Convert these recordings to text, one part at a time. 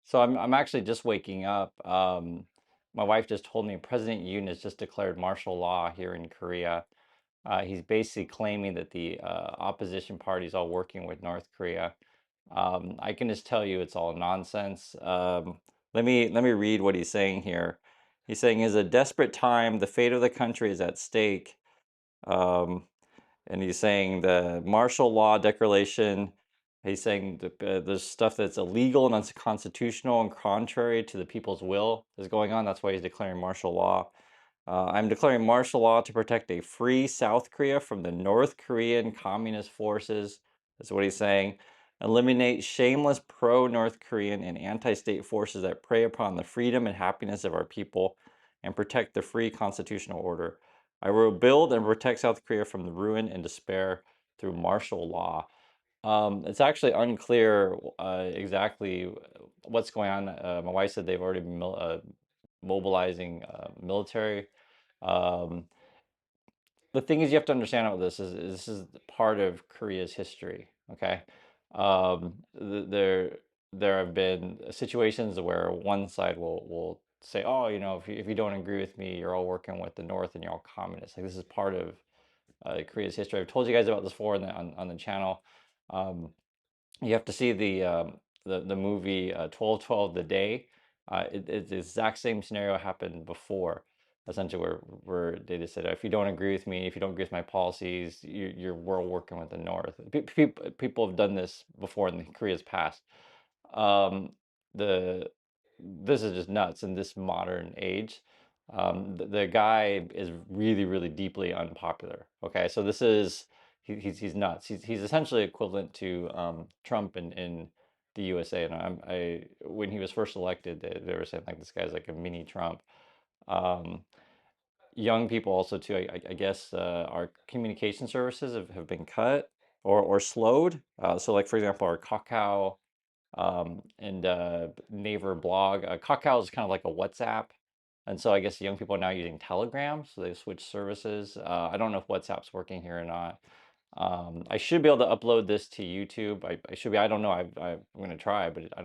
So I'm actually just waking up. My wife just told me President Yoon has just declared martial law here in Korea. He's basically claiming that the opposition party is all working with North Korea. I can just tell you it's all nonsense. Let me read what he's saying here. He's saying, "Is a desperate time. The fate of the country is at stake." Um, and he's saying the martial law declaration. He's saying there's stuff that's illegal and unconstitutional and contrary to the people's will is going on. That's why he's declaring martial law. I'm declaring martial law to protect a free South Korea from the North Korean communist forces. That's what he's saying. Eliminate shameless pro-North Korean and anti-state forces that prey upon the freedom and happiness of our people and protect the free constitutional order. I will build and protect South Korea from the ruin and despair through martial law. It's actually unclear exactly what's going on. My wife said they've already been mobilizing military. Um, the thing is, you have to understand about this is this is part of Korea's history. Okay, there have been situations where one side will say, "Oh, if you don't agree with me, you're all working with the North and you're all communists." Like this is part of Korea's history. I've told you guys about this before on the channel. Um, you have to see the movie 1212 The Day. It's the exact same scenario happened before, essentially, where they just said, if you don't agree with me, if you don't agree with my policies, we're working with the North. People have done this before in Korea's past. Um, the This is just nuts in this modern age. The guy is really, really deeply unpopular. Okay, so this is he's nuts. He's essentially equivalent to Trump in the USA. And when he was first elected, they were saying like this guy's like a mini Trump. Um, Young people also too. I guess our communication services have been cut or slowed. So like for example, our Kakao and Naver blog. Kakao is kind of like a WhatsApp. And so I guess young people are now using Telegram, so they've switched services. I don't know if WhatsApp's working here or not. I should be able to upload this to YouTube. I should be. I don't know. I'm going to try, but I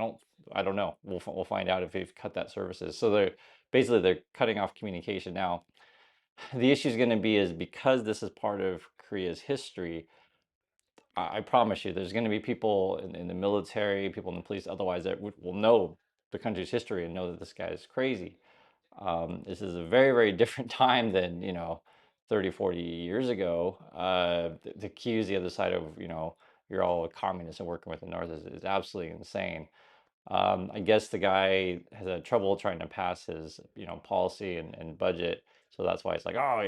don't know. We'll find out if they've cut that services. So they're cutting off communication now. The issue is going to be is because this is part of Korea's history. I promise you, there's going to be people in the military, people in the police, otherwise that will know the country's history and know that this guy is crazy. This is a very, very different time than, 30, 40 years ago. To accuse the other side of, you're all communists and working with the North is absolutely insane. I guess the guy has had trouble trying to pass his, policy and budget. So that's why it's like, oh,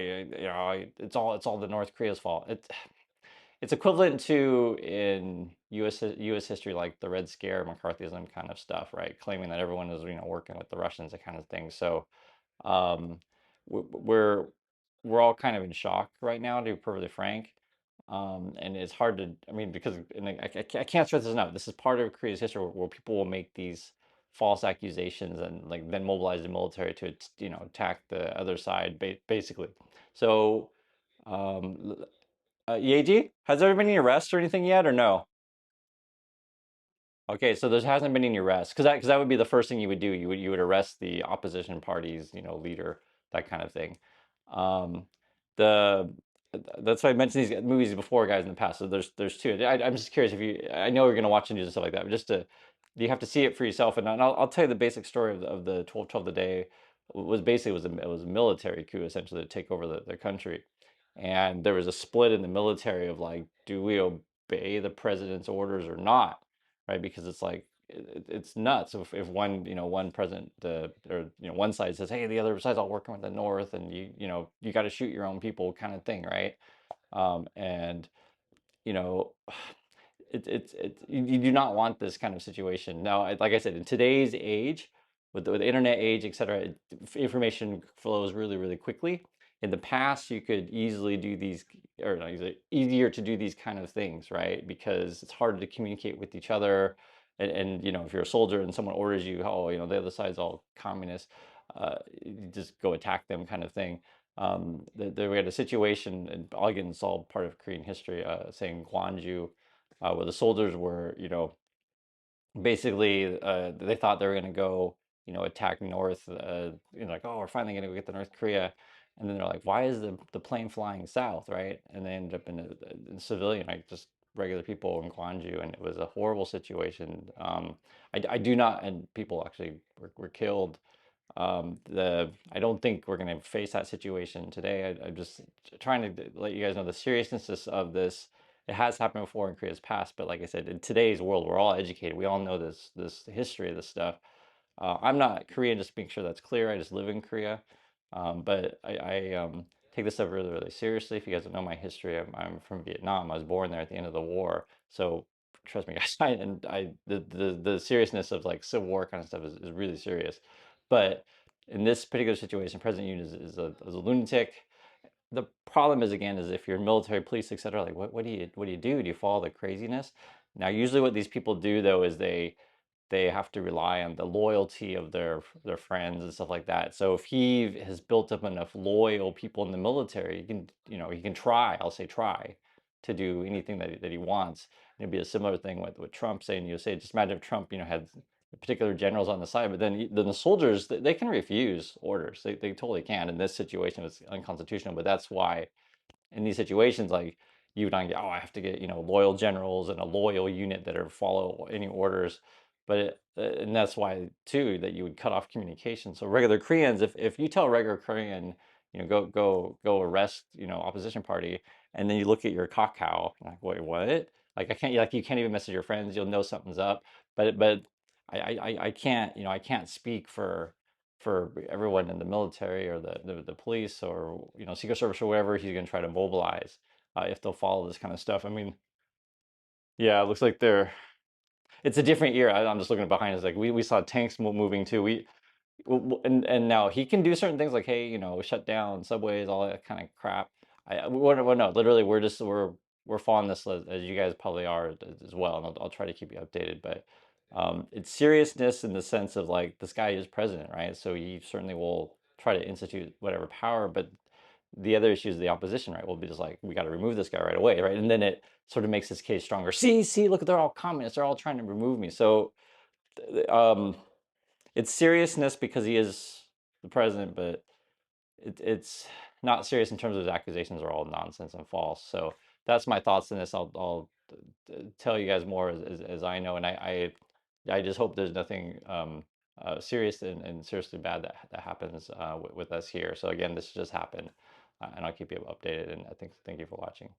it's all the North Korea's fault. It's equivalent to in U.S. history, like the Red Scare, McCarthyism kind of stuff, right? Claiming that everyone is, working with the Russians, that kind of thing. So, um, we're all kind of in shock right now, to be perfectly frank. And it's hard to, I mean, because and I can't stress this enough. This is part of Korea's history where people will make these false accusations and like then mobilize the military to, attack the other side, basically. So, um, Yeji, has there been any arrests or anything yet, or no? Okay, so there hasn't been any arrests because that would be the first thing you would do. You would arrest the opposition party's leader, that kind of thing. Um, the that's why I mentioned these movies before, guys, in the past. So there's two. I'm just curious if you. I know you're gonna watch the news and stuff like that, but just to you have to see it for yourself. And I'll tell you the basic story of the 1212 the day was basically it was a military coup essentially to take over the country, and there was a split in the military of like, do we obey the president's orders or not? Right? Because it's like it's nuts if one president or one side says, hey, the other side's all working with the North, and you got to shoot your own people, kind of thing, right? And you know you do not want this kind of situation. Now, like I said, in today's age, with the internet age, etc., information flows really, really quickly. In the past, you could easily do these, or not easily, easier to do these kind of things, right? Because it's harder to communicate with each other. And if you're a soldier and someone orders you, oh, the other side's all communist, you just go attack them, kind of thing. We had a situation, and again, it's all part of Korean history, saying Gwangju, where the soldiers were, basically they thought they were going to go, attack North, like, oh, we're finally going to go get the North Korea. And then they're like, why is the plane flying south, right? And they ended up in civilian, like just regular people in Gwangju, and it was a horrible situation. I do not, and people actually were killed. I don't think we're going to face that situation today. I'm just trying to let you guys know the seriousness of this. It has happened before in Korea's past, but like I said, in today's world, we're all educated. We all know this history of this stuff. I'm not Korean, just to make sure that's clear. I just live in Korea, but I take this stuff really, really seriously. If you guys don't know my history, I'm from Vietnam. I was born there at the end of the war, so trust me, guys. The seriousness of like Civil War kind of stuff is really serious. But in this particular situation, President Yoon is a lunatic. The problem is, again, is if you're military, police, etc. Like, what do you do? Do you follow the craziness? Now, usually, what these people do though is they have to rely on the loyalty of their friends and stuff like that. So if he has built up enough loyal people in the military, he can try. I'll say try to do anything that he wants. And it'd be a similar thing with Trump saying, say, just imagine if Trump, had particular generals on the side, but then the soldiers, they can refuse orders. They totally can. In this situation, it's unconstitutional, but that's why in these situations, like you and I get, oh, I have to get, loyal generals and a loyal unit that are follow any orders. And that's why too that you would cut off communication. So regular Koreans, if you tell a regular Korean, go arrest, opposition party, and then you look at your kakao, like, wait, what? Like I can't, like you can't even message your friends. You'll know something's up. But I can't, I can't speak for everyone in the military or the police or Secret Service or whatever he's going to try to mobilize if they'll follow this kind of stuff. I mean, yeah, it looks like it's a different era. I'm just looking behind us, like we saw tanks moving too. And now he can do certain things like, hey, shut down subways, all that kind of crap. Well, no, literally, we're following this as you guys probably are as well, and I'll try to keep you updated. But it's seriousness in the sense of like this guy is president, right? So he certainly will try to institute whatever power, but the other issue is the opposition, right? Will be just like, we got to remove this guy right away, right? And then it sort of makes his case stronger. See, look, they're all communists. They're all trying to remove me. So um, it's seriousness because he is the president, but it's not serious in terms of his accusations are all nonsense and false. So that's my thoughts on this. I'll tell you guys more as I know, and I just hope there's nothing serious and seriously bad that happens with us here. So again, this just happened, and I'll keep you updated. And I think thank you for watching.